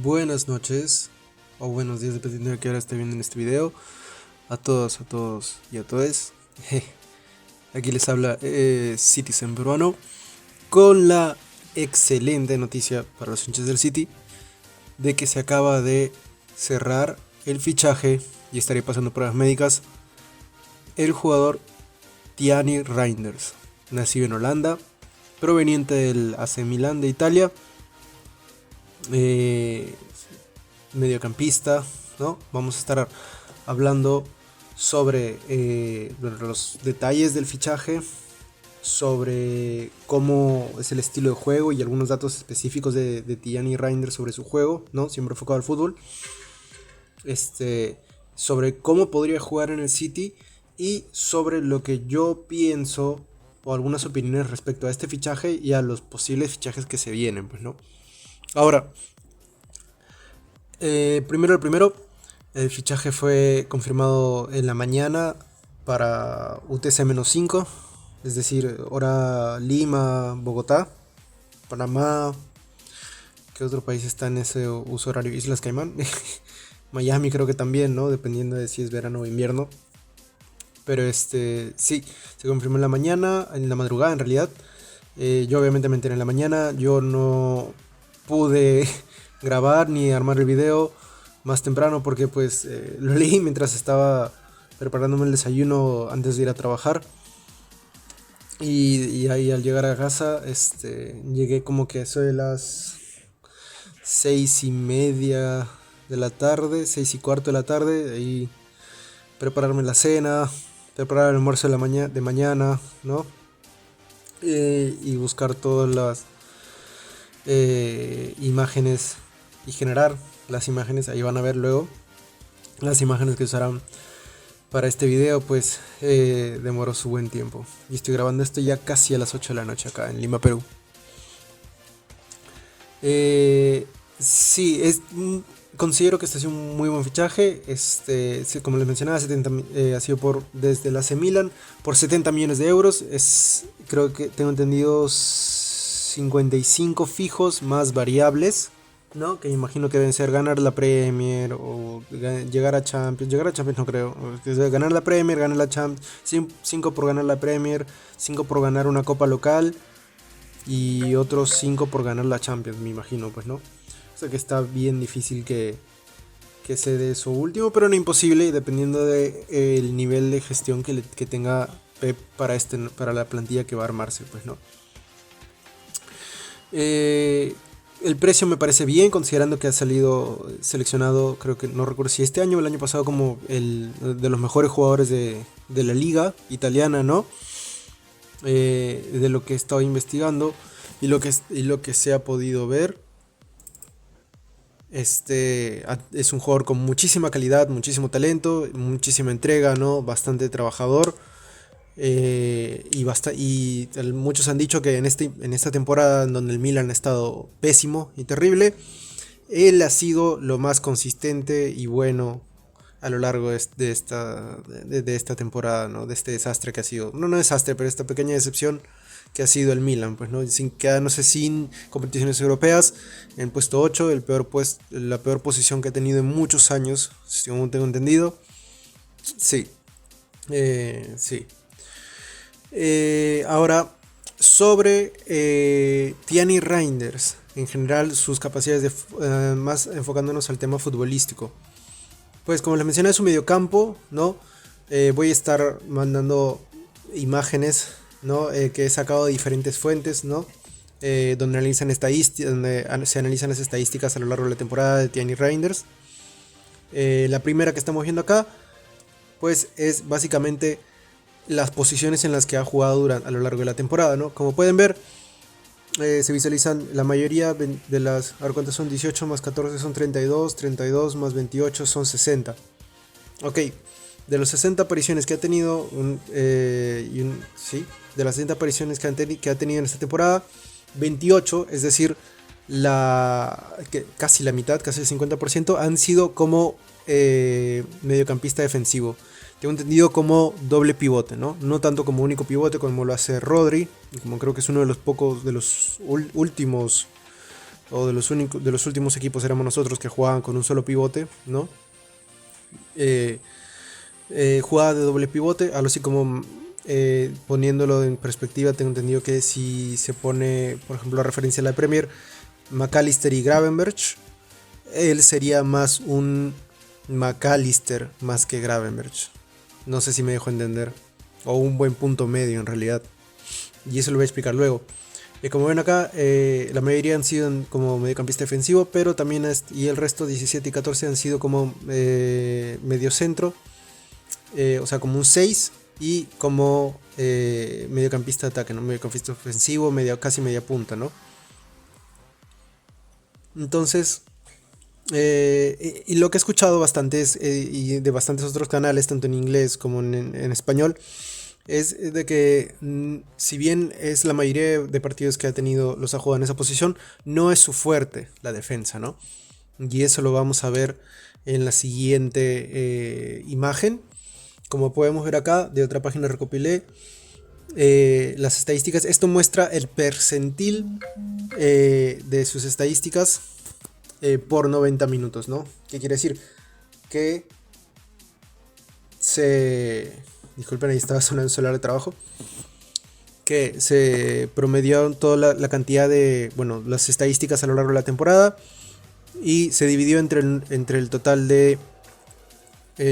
Buenas noches o buenos días dependiendo de qué hora esté viendo en este video. A todos y a todes. Aquí les habla Citizen Peruano con la excelente noticia para los hinchas del City de que se acaba de cerrar el fichaje y estaría pasando pruebas médicas el jugador Thierry Reinders, nacido en Holanda, proveniente del AC Milan de Italia. Mediocampista, ¿no? Vamos a estar hablando sobre los detalles del fichaje, sobre cómo es el estilo de juego y algunos datos específicos de Thierry Reinders sobre su juego, ¿no? Siempre enfocado al fútbol. Sobre cómo podría jugar en el City y sobre lo que yo pienso o algunas opiniones respecto a este fichaje y a los posibles fichajes que se vienen, pues, ¿no? Ahora, primero, el fichaje fue confirmado en la mañana para UTC-5, es decir, hora Lima, Bogotá, Panamá. ¿Qué otro país está en ese uso horario? Islas Caimán. Miami creo que también, ¿no? Dependiendo de si es verano o invierno. Pero sí, se confirmó en la mañana, en la madrugada en realidad. Yo obviamente me enteré en la mañana, yo no pude grabar ni armar el video más temprano porque pues lo leí mientras estaba preparándome el desayuno antes de ir a trabajar. Y ahí al llegar a casa, llegué como que a eso de las 6:30 de la tarde, 6:15 de la tarde, ahí prepararme la cena, preparar el almuerzo de mañana, ¿no? Y buscar todas las imágenes y generar las imágenes. Ahí van a ver luego las imágenes que usarán para este video. Pues demoró su buen tiempo y estoy grabando esto ya casi a las 8 de la noche acá en Lima, Perú. Sí, considero que este ha sido un muy buen fichaje. Como les mencionaba, ha sido desde el AC Milan por 70 millones de euros. Creo que tengo entendido 55 fijos más variables, ¿no? Que imagino que deben ser ganar la Premier o llegar a Champions. Llegar a Champions no creo. Ganar la Premier, ganar la Champions. 5 por ganar la Premier, 5 por ganar una copa local y otros 5 por ganar la Champions, me imagino, pues, ¿no? O sea que está bien difícil que se dé eso último, pero no imposible, dependiendo del nivel de gestión que tenga Pep para la plantilla que va a armarse, pues, ¿no? El precio me parece bien, considerando que ha salido seleccionado, creo que no recuerdo si este año o el año pasado, como el de los mejores jugadores de la liga italiana, ¿no? De lo que he estado investigando y lo que se ha podido ver. Es un jugador con muchísima calidad, muchísimo talento, muchísima entrega, ¿no? Bastante trabajador. Y muchos han dicho que en esta temporada en donde el Milan ha estado pésimo y terrible, él ha sido lo más consistente y bueno a lo largo de esta temporada, ¿no? De este desastre que ha sido, no desastre, pero esta pequeña decepción que ha sido el Milan, pues, ¿no? Quedándose sin competiciones europeas, en puesto 8, la peor posición que ha tenido en muchos años, según tengo entendido. Sí. Sí. Ahora, sobre Thierry Reinders, en general sus capacidades más enfocándonos al tema futbolístico. Pues como les mencioné, es un mediocampo, ¿no? Voy a estar mandando imágenes, ¿no? Que he sacado de diferentes fuentes, ¿no? Donde se analizan las estadísticas a lo largo de la temporada de Thierry Reinders. La primera que estamos viendo acá, pues es básicamente las posiciones en las que ha jugado a lo largo de la temporada, ¿no? Como pueden ver, se visualizan la mayoría de las... A ver cuántas son, 18 más 14 son 32, 32 más 28 son 60. Ok, de las 60 apariciones que ha tenido, sí, de las 60 apariciones que ha tenido en esta temporada, 28, es decir, casi la mitad, casi el 50%, han sido como mediocampista defensivo. Tengo entendido como doble pivote, ¿no? No tanto como único pivote como lo hace Rodri, como creo que es uno de los pocos, de los últimos o de los últimos equipos éramos nosotros que jugaban con un solo pivote, ¿no? Jugada de doble pivote, algo así como poniéndolo en perspectiva, tengo entendido que si se pone, por ejemplo, la referencia a la Premier, McAllister y Gravenberch, él sería más un McAllister más que Gravenberch. No sé si me dejo entender. O un buen punto medio en realidad. Y eso lo voy a explicar luego. Como ven acá, la mayoría han sido como mediocampista defensivo, pero también y el resto, 17 y 14, han sido como medio centro. O sea, como un 6 y como mediocampista de ataque, ¿no? Mediocampista ofensivo, casi media punta, ¿no? Entonces, y lo que he escuchado bastantes y de bastantes otros canales, tanto en inglés como en español, es de que si bien es la mayoría de partidos que los ha jugado en esa posición, no es su fuerte la defensa, ¿no? Y eso lo vamos a ver en la siguiente imagen. Como podemos ver acá, de otra página recopilé las estadísticas. Esto muestra el percentil de sus estadísticas por 90 minutos, ¿no? ¿Qué quiere decir? Que disculpen, ahí estaba sonando el celular de trabajo. Que se promediaron toda la cantidad de, bueno, las estadísticas a lo largo de la temporada y se dividió entre el total de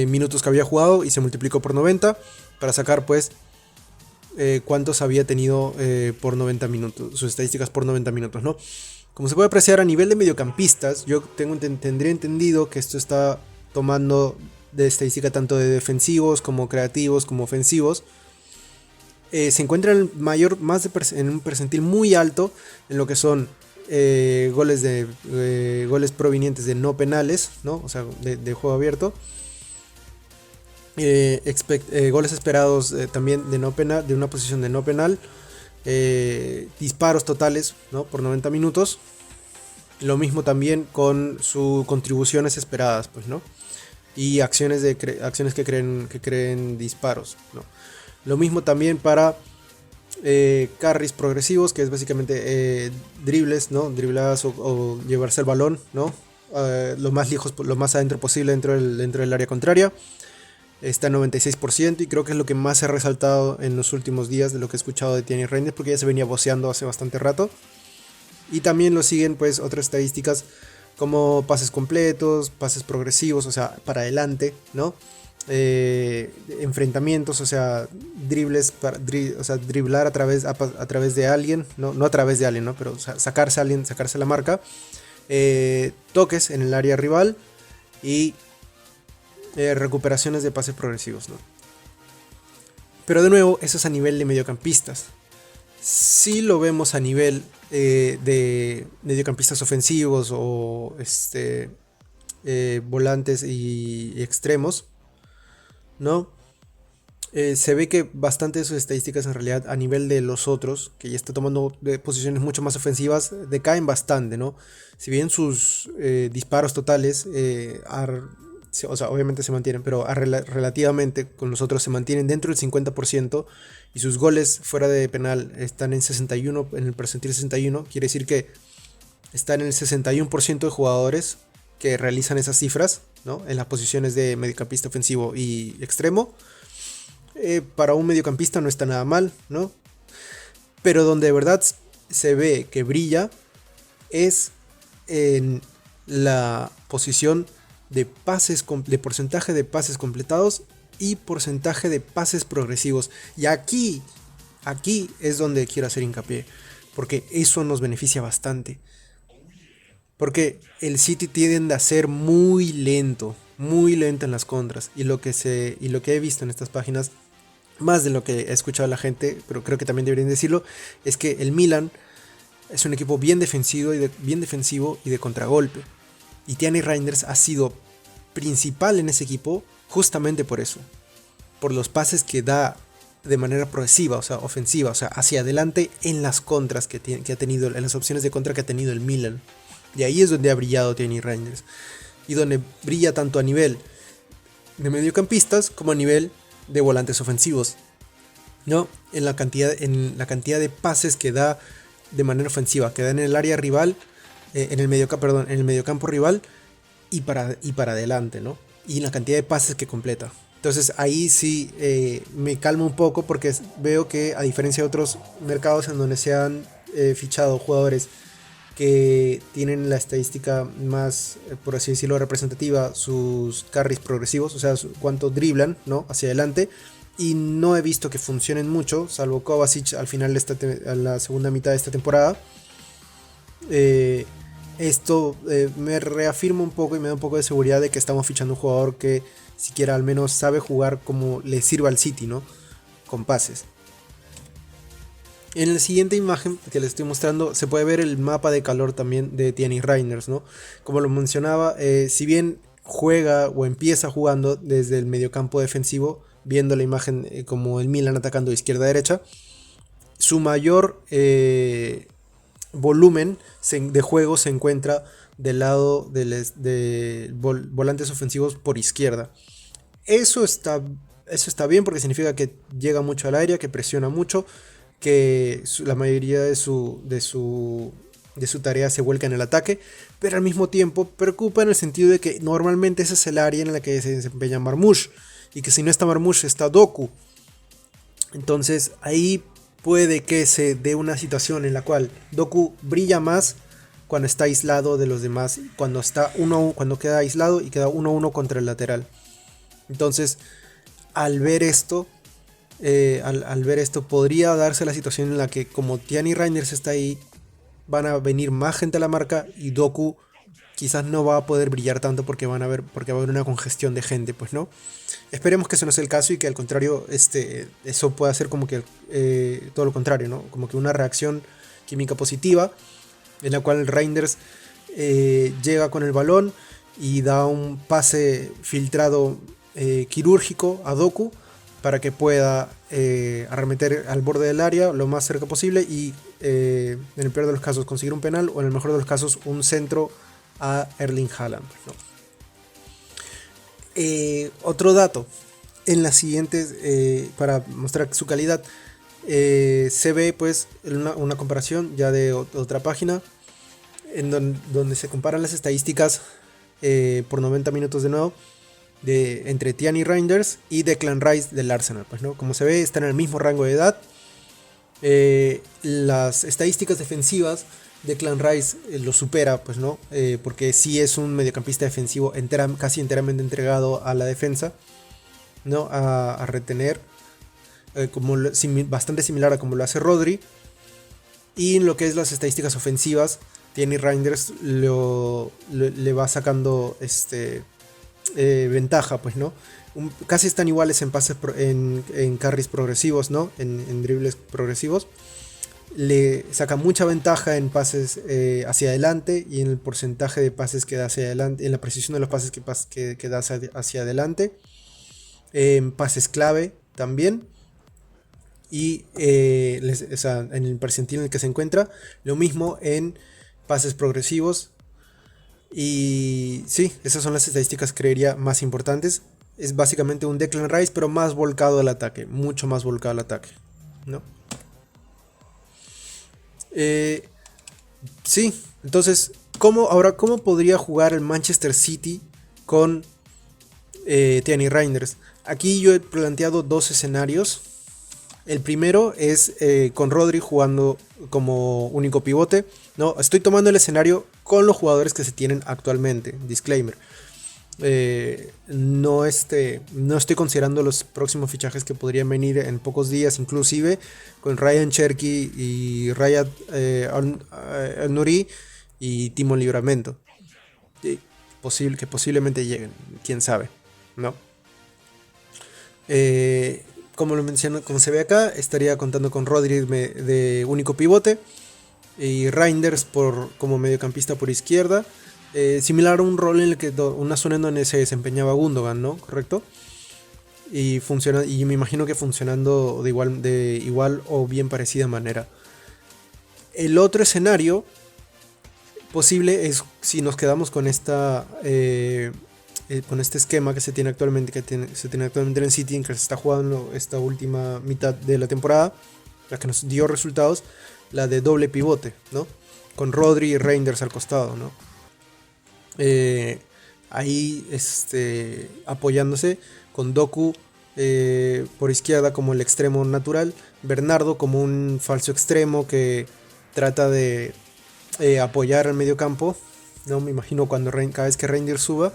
minutos que había jugado y se multiplicó por 90 para sacar pues cuántos había tenido por 90 minutos, sus estadísticas por 90 minutos, ¿no? Como se puede apreciar a nivel de mediocampistas, yo tendría entendido que esto está tomando de estadística tanto de defensivos como creativos como ofensivos. Se encuentra en un percentil muy alto en lo que son goles provenientes de no penales, ¿no? O sea, de juego abierto. Goles esperados también de no penal, de una posición de no penal. Disparos totales, ¿no? Por 90 minutos. Lo mismo también con sus contribuciones esperadas, pues, ¿no? Y acciones que creen disparos, ¿no? Lo mismo también para carries progresivos, que es básicamente dribles, ¿no? Dribladas o llevarse el balón, ¿no? Lo más lejos, lo más adentro posible dentro del área contraria. Está en 96% y creo que es lo que más se ha resaltado en los últimos días de lo que he escuchado de Thierry Reinders, porque ya se venía voceando hace bastante rato. Y también lo siguen pues otras estadísticas como pases completos, pases progresivos, o sea, para adelante, ¿no? Enfrentamientos, o sea, dribles, o sea, driblar a través de alguien, no a través de alguien, ¿no? Pero o sea, sacarse a alguien, sacarse la marca. Toques en el área rival y recuperaciones de pases progresivos, ¿no? Pero de nuevo, eso es a nivel de mediocampistas. Si lo vemos a nivel de mediocampistas ofensivos o volantes y extremos, ¿no? Se ve que bastante de sus estadísticas en realidad a nivel de los otros, que ya está tomando posiciones mucho más ofensivas, decaen bastante, ¿no? Si bien sus disparos totales o sea, obviamente se mantienen, pero relativamente con los otros se mantienen dentro del 50% y sus goles fuera de penal están en 61, en el percentil 61, quiere decir que están en el 61% de jugadores que realizan esas cifras, ¿no? En las posiciones de mediocampista ofensivo y extremo. Para un mediocampista no está nada mal, ¿no? Pero donde de verdad se ve que brilla es en la posición de porcentaje de pases completados y porcentaje de pases progresivos. Y aquí es donde quiero hacer hincapié, porque eso nos beneficia bastante. Porque el City tiende a ser muy lento en las contras. Y lo que he visto en estas páginas, más de lo que he escuchado a la gente, pero creo que también deberían decirlo, es que el Milan es un equipo bien defensivo y de contragolpe. Y Thierry Reinders ha sido principal en ese equipo justamente por eso. Por los pases que da de manera progresiva, o sea, ofensiva, o sea, hacia adelante en las contras que ha tenido, en las opciones de contra que ha tenido el Milan. Y ahí es donde ha brillado Thierry Reinders. Y donde brilla tanto a nivel de mediocampistas como a nivel de volantes ofensivos, ¿no? En la cantidad de pases que da de manera ofensiva, que da en el área rival, en el mediocampo rival y para adelante, ¿no? Y la cantidad de pases que completa. Entonces ahí sí me calma un poco porque veo que a diferencia de otros mercados en donde se han fichado jugadores que tienen la estadística más, por así decirlo, representativa, sus carries progresivos, o sea, cuánto driblan, ¿no? Hacia adelante. Y no he visto que funcionen mucho, salvo Kovacic al final a la segunda mitad de esta temporada. Eh, Esto me reafirma un poco y me da un poco de seguridad de que estamos fichando un jugador que siquiera al menos sabe jugar como le sirva al City, ¿no? Con pases. En la siguiente imagen que les estoy mostrando se puede ver el mapa de calor también de Thierry Reinders, ¿no? Como lo mencionaba, si bien juega o empieza jugando desde el mediocampo defensivo, viendo la imagen como el Milan atacando de izquierda a derecha, su mayor volumen de juego se encuentra del lado de volantes ofensivos por izquierda. Eso está bien porque significa que llega mucho al área, que presiona mucho, que la mayoría de su tarea se vuelca en el ataque, pero al mismo tiempo preocupa en el sentido de que normalmente ese es el área en la que se desempeña Marmoush, y que si no está Marmoush está Doku. Entonces ahí puede que se dé una situación en la cual Doku brilla más cuando está aislado de los demás, cuando queda aislado y queda 1-1 contra el lateral. Entonces, al ver esto, podría darse la situación en la que como Thierry Reinders está ahí, van a venir más gente a la marca y Doku quizás no va a poder brillar tanto porque va a haber una congestión de gente, pues no. Esperemos que eso no sea el caso y que al contrario eso pueda ser como que todo lo contrario, ¿no? Como que una reacción química positiva en la cual Reinders llega con el balón y da un pase filtrado quirúrgico a Doku para que pueda arremeter al borde del área lo más cerca posible y en el peor de los casos conseguir un penal o en el mejor de los casos un centro a Erling Haaland, ¿no? Otro dato en las siguientes para mostrar su calidad se ve pues una comparación ya de otra página en donde se comparan las estadísticas por 90 minutos de nuevo entre Thierry Reinders y Declan Rice del Arsenal, pues, ¿no? Como se ve, están en el mismo rango de edad. Las estadísticas defensivas Declan Rice lo supera, pues, ¿no? Porque sí es un mediocampista defensivo casi enteramente entregado a la defensa, ¿no? A retener, bastante similar a como lo hace Rodri. Y en lo que es las estadísticas ofensivas, Thierry Reinders le va sacando ventaja, pues, ¿no? Casi están iguales en pases en carries progresivos, ¿no? En dribles progresivos. Le saca mucha ventaja en pases hacia adelante y en el porcentaje de pases que da hacia adelante, en la precisión de los pases que da hacia adelante, en pases clave también, y o sea, en el percentil en el que se encuentra, lo mismo en pases progresivos. Y sí, esas son las estadísticas, creería, más importantes. Es básicamente un Declan Rice, pero más volcado al ataque, mucho más volcado al ataque, ¿no? Sí, entonces, ¿cómo podría jugar el Manchester City con Thierry Reinders? Aquí yo he planteado dos escenarios. El primero es con Rodri jugando como único pivote. No, estoy tomando el escenario con los jugadores que se tienen actualmente. Disclaimer. No estoy considerando los próximos fichajes que podrían venir en pocos días, inclusive con Ryan Cherky y Rayad Al-Nouri y Timo Livramento. Que posiblemente lleguen, quién sabe, ¿no? Como se ve acá, estaría contando con Rodri de único pivote y Reinders como mediocampista por izquierda. Similar a un rol en el que una zona en donde se desempeñaba Gundogan, ¿no? ¿Correcto? Y me imagino que funcionando de igual o bien parecida manera. El otro escenario posible es si nos quedamos con con este esquema que se tiene actualmente, en el City, en que se está jugando esta última mitad de la temporada, la que nos dio resultados, la de doble pivote, ¿no? con Rodri y Reinders al costado, ¿no? Ahí apoyándose con Doku por izquierda como el extremo natural, Bernardo como un falso extremo que trata de apoyar al medio campo, ¿no? Me imagino cada vez que Reinders suba,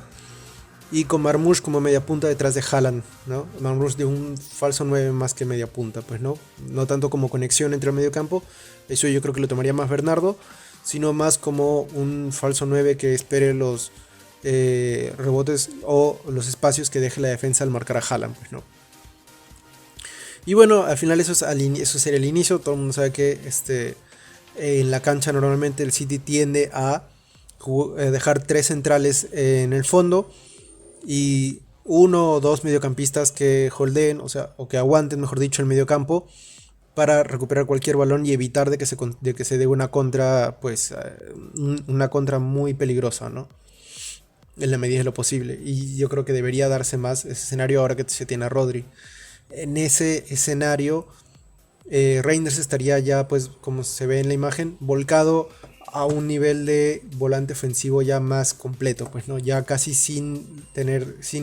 y con Marmoush como media punta detrás de Haaland, ¿no? Marmoush de un falso 9 más que media punta, pues no tanto como conexión entre el medio campo, eso yo creo que lo tomaría más Bernardo, sino más como un falso 9 que espere los rebotes o los espacios que deje la defensa al marcar a Haaland, pues, ¿no? Y bueno, al final eso sería el inicio. Todo el mundo sabe que en la cancha normalmente el City tiende a dejar 3 centrales en el fondo y 1 o 2 mediocampistas que holdeen, o que aguanten, mejor dicho, el mediocampo para recuperar cualquier balón y evitar de que se dé una contra, pues una contra muy peligrosa, ¿no? En la medida de lo posible. Y yo creo que debería darse más ese escenario ahora que se tiene a Rodri. En ese escenario, Reinders estaría ya, pues, como se ve en la imagen, volcado a un nivel de volante ofensivo ya más completo, pues, ¿no? Ya casi sin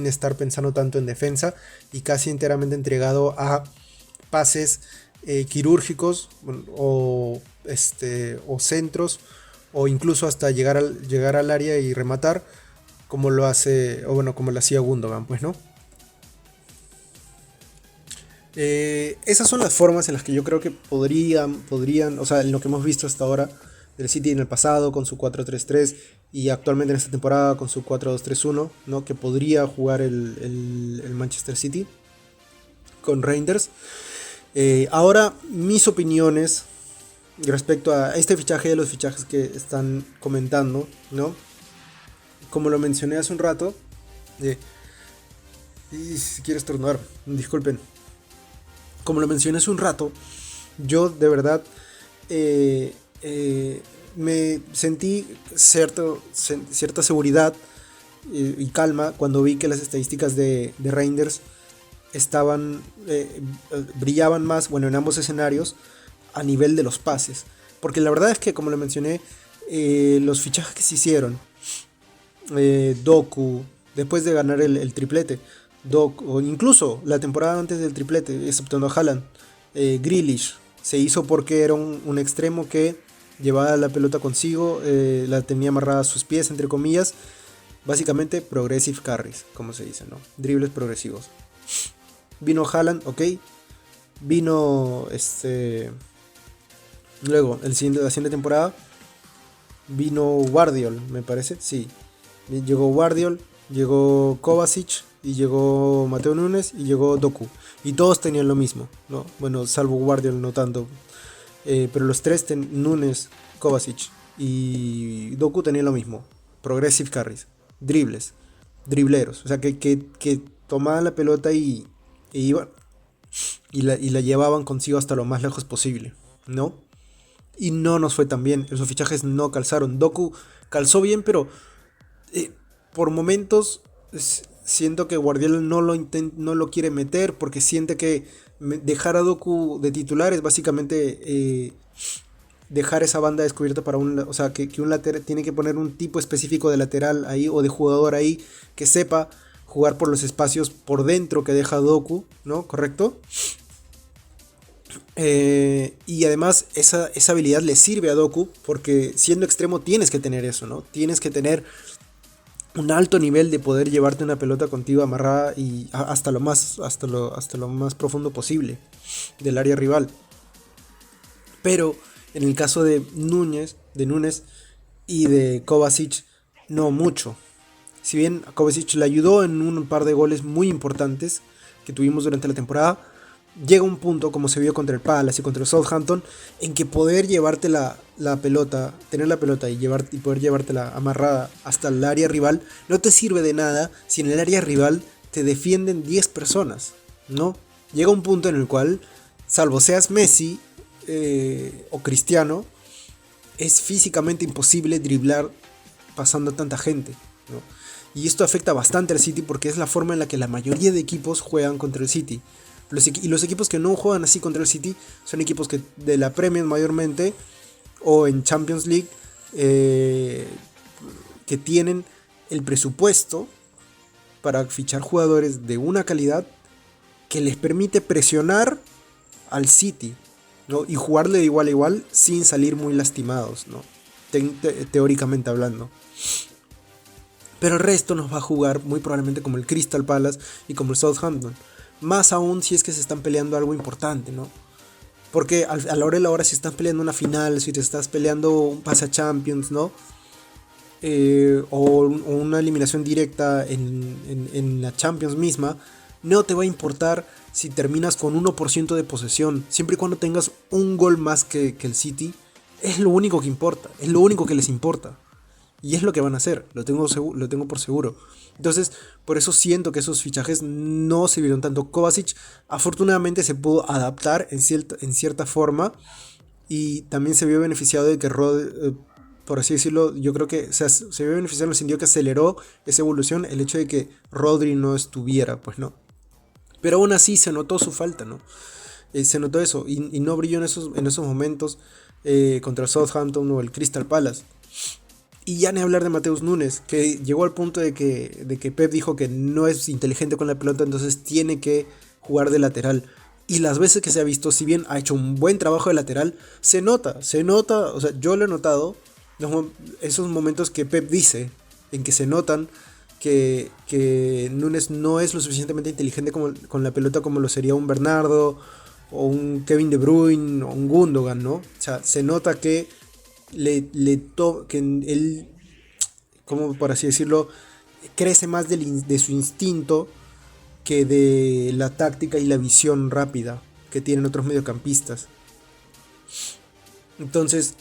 estar pensando tanto en defensa y casi enteramente entregado a pases quirúrgicos o centros o incluso hasta llegar al área y rematar como lo hace, o bueno, como lo hacía Gundogan, pues, ¿no? Esas son las formas en las que yo creo que podrían, o sea, en lo que hemos visto hasta ahora del City en el pasado con su 4-3-3 y actualmente en esta temporada con su 4-2-3-1, ¿no? Que podría jugar el Manchester City con Reinders. Ahora, mis opiniones respecto a este fichaje y a los fichajes que están comentando, ¿no? Como lo mencioné hace un rato, y si quiero estornudar, disculpen. Como lo mencioné hace un rato, yo de verdad me sentí cierta seguridad y calma cuando vi que las estadísticas de Reinders brillaban más, bueno, en ambos escenarios, a nivel de los pases. Porque la verdad es que, como lo mencioné, los fichajes que se hicieron, Doku, después de ganar el triplete, o incluso la temporada antes del triplete, exceptuando a Haaland, Grealish se hizo porque era un extremo que llevaba la pelota consigo, la tenía amarrada a sus pies, entre comillas, básicamente progressive carries, como se dice, ¿no? Dribles progresivos. Vino Haaland, ok. Vino luego, la siguiente temporada, vino Guardiol, me parece, sí. Llegó Guardiol, llegó Kovacic, y llegó Mateo Núñez y llegó Doku. Y todos tenían lo mismo, ¿no? Bueno, salvo Guardiol no tanto. Pero los tres, Núñez, Kovacic y Doku tenían lo mismo. Progressive carries, dribleros. O sea, que tomaban la pelota y iban y la llevaban consigo hasta lo más lejos posible, ¿no? Y no nos fue tan bien. Esos fichajes no calzaron. Doku calzó bien, pero por momentos siento que Guardiola no lo quiere meter porque siente que dejar a Doku de titular es básicamente dejar esa banda descubierta para o sea, que un lateral tiene que poner un tipo específico de lateral ahí o de jugador ahí que sepa jugar por los espacios por dentro que deja Doku, ¿no? ¿Correcto? Y además esa habilidad le sirve a Doku porque siendo extremo tienes que tener eso, ¿no? Tienes que tener un alto nivel de poder llevarte una pelota contigo amarrada y hasta lo más profundo posible del área rival. Pero en el caso de Núñez y de Kovacic, no mucho. Si bien Kovacic le ayudó en un par de goles muy importantes que tuvimos durante la temporada, llega un punto, como se vio contra el Palace y contra el Southampton, en que poder llevarte la pelota, tener la pelota y poder llevártela amarrada hasta el área rival, no te sirve de nada si en el área rival te defienden 10 personas, ¿no? Llega un punto en el cual, salvo seas Messi o Cristiano, es físicamente imposible driblar pasando a tanta gente, ¿no? Y esto afecta bastante al City porque es la forma en la que la mayoría de equipos juegan contra el City. Y los equipos que no juegan así contra el City son equipos que de la Premier mayormente o en Champions League eh, que tienen el presupuesto para fichar jugadores de una calidad que les permite presionar al City, ¿no? Y jugarle de igual a igual sin salir muy lastimados, ¿no? Teóricamente hablando. Pero el resto nos va a jugar muy probablemente como el Crystal Palace y como el Southampton. Más aún si es que se están peleando algo importante, ¿no? Porque a la hora de la hora, si estás peleando una final, si te estás peleando un pase a Champions, ¿no? O una eliminación directa en la Champions misma, no te va a importar si terminas con 1% de posesión. Siempre y cuando tengas un gol más que el City, es lo único que importa, es lo único que les importa. Y es lo que van a hacer, lo tengo por seguro. Entonces, por eso siento que esos fichajes no sirvieron tanto. Kovacic afortunadamente se pudo adaptar en cierta forma y también se vio beneficiado de que por así decirlo, yo creo que se vio beneficiado en el sentido que aceleró esa evolución el hecho de que Rodri no estuviera, pues no. Pero aún así se notó su falta, ¿no? Se notó eso y no brilló en esos momentos contra el Southampton o el Crystal Palace. Y ya ni hablar de Mateus Nunes, que llegó al punto de que Pep dijo que no es inteligente con la pelota, entonces tiene que jugar de lateral. Y las veces que se ha visto, si bien ha hecho un buen trabajo de lateral, se nota, o sea, yo lo he notado, esos momentos que Pep dice, en que se notan que Nunes no es lo suficientemente inteligente con la pelota como lo sería un Bernardo, o un Kevin De Bruyne, o un Gundogan, ¿no? O sea, se nota que que él, como por así decirlo, crece más de su instinto que de la táctica y la visión rápida que tienen otros mediocampistas. Entonces,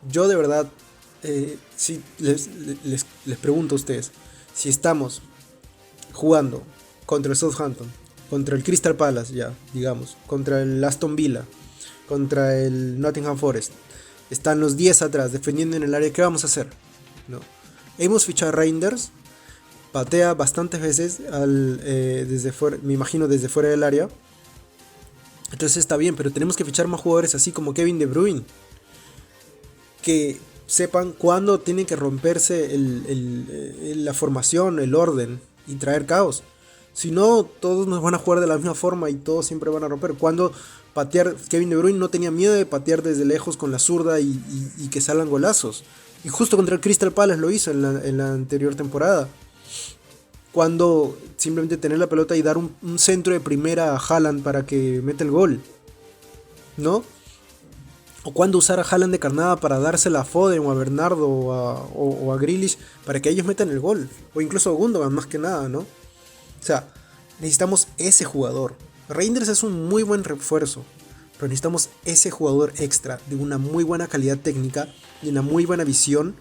yo de verdad, sí, les pregunto a ustedes, si estamos jugando contra el Southampton, contra el Crystal Palace, ya, digamos, contra el Aston Villa, contra el Nottingham Forest, están los 10 atrás defendiendo en el área, ¿qué vamos a hacer? ¿No? Hemos fichado a Reinders, patea bastantes veces desde fuera, me imagino desde fuera del área. Entonces está bien, pero tenemos que fichar más jugadores así como Kevin De Bruyne, que sepan cuándo tienen que romperse la formación, el orden y traer caos. Si no, todos nos van a jugar de la misma forma y todos siempre van a romper. Cuando patear, Kevin De Bruyne no tenía miedo de patear desde lejos con la zurda y que salgan golazos. Y justo contra el Crystal Palace lo hizo en la anterior temporada. Cuando simplemente tener la pelota y dar un centro de primera a Haaland para que meta el gol, ¿no? O cuando usar a Haaland de carnada para dársela a Foden o a Bernardo o a Grealish para que ellos metan el gol. O incluso a Gundogan más que nada, ¿no? O sea, necesitamos ese jugador. Reinders es un muy buen refuerzo, pero necesitamos ese jugador extra de una muy buena calidad técnica y una muy buena visión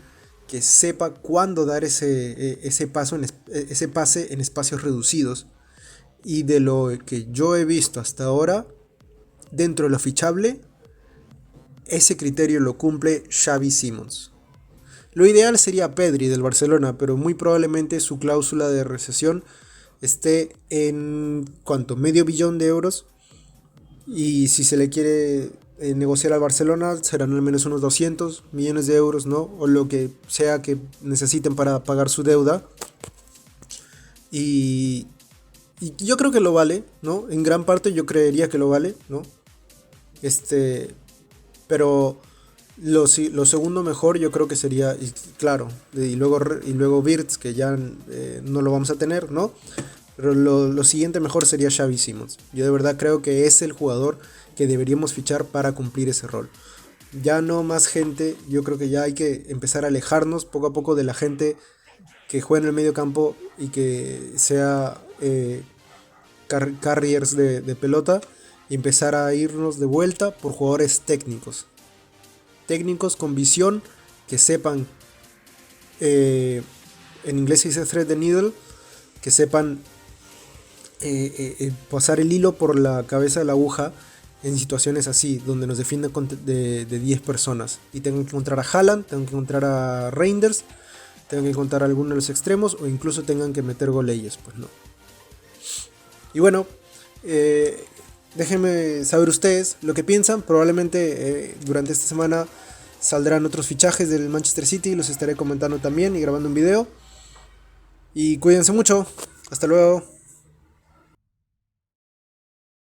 que sepa cuándo dar ese pase en espacios reducidos. Y de lo que yo he visto hasta ahora, dentro de lo fichable, ese criterio lo cumple Xavi Simons. Lo ideal sería Pedri del Barcelona, pero muy probablemente su cláusula de rescisión esté en ¿cuánto? Medio billón de euros. Y si se le quiere negociar al Barcelona, serán al menos unos 200 millones de euros, ¿no? O lo que sea que necesiten para pagar su deuda. Y yo creo que lo vale, ¿no? En gran parte yo creería que lo vale, ¿no? Pero lo segundo mejor yo creo que sería, claro, y luego Wirtz, que ya no lo vamos a tener, ¿no? Pero lo siguiente mejor sería Xavi Simons. Yo de verdad creo que es el jugador que deberíamos fichar para cumplir ese rol. Ya no más gente, yo creo que ya hay que empezar a alejarnos poco a poco de la gente que juega en el medio campo y que sea carriers de pelota, y empezar a irnos de vuelta por jugadores técnicos. Técnicos con visión, que sepan, en inglés se dice thread the needle, que sepan pasar el hilo por la cabeza de la aguja en situaciones así, donde nos defienden de 10 personas. Y tengo que encontrar a Haaland, tengo que encontrar a Reinders, tengo que encontrar a alguno de los extremos, o incluso tengan que meter gol ellos, pues no. Y bueno, déjenme saber ustedes lo que piensan. Probablemente durante esta semana saldrán otros fichajes del Manchester City, los estaré comentando también y grabando un video. Y cuídense mucho, hasta luego.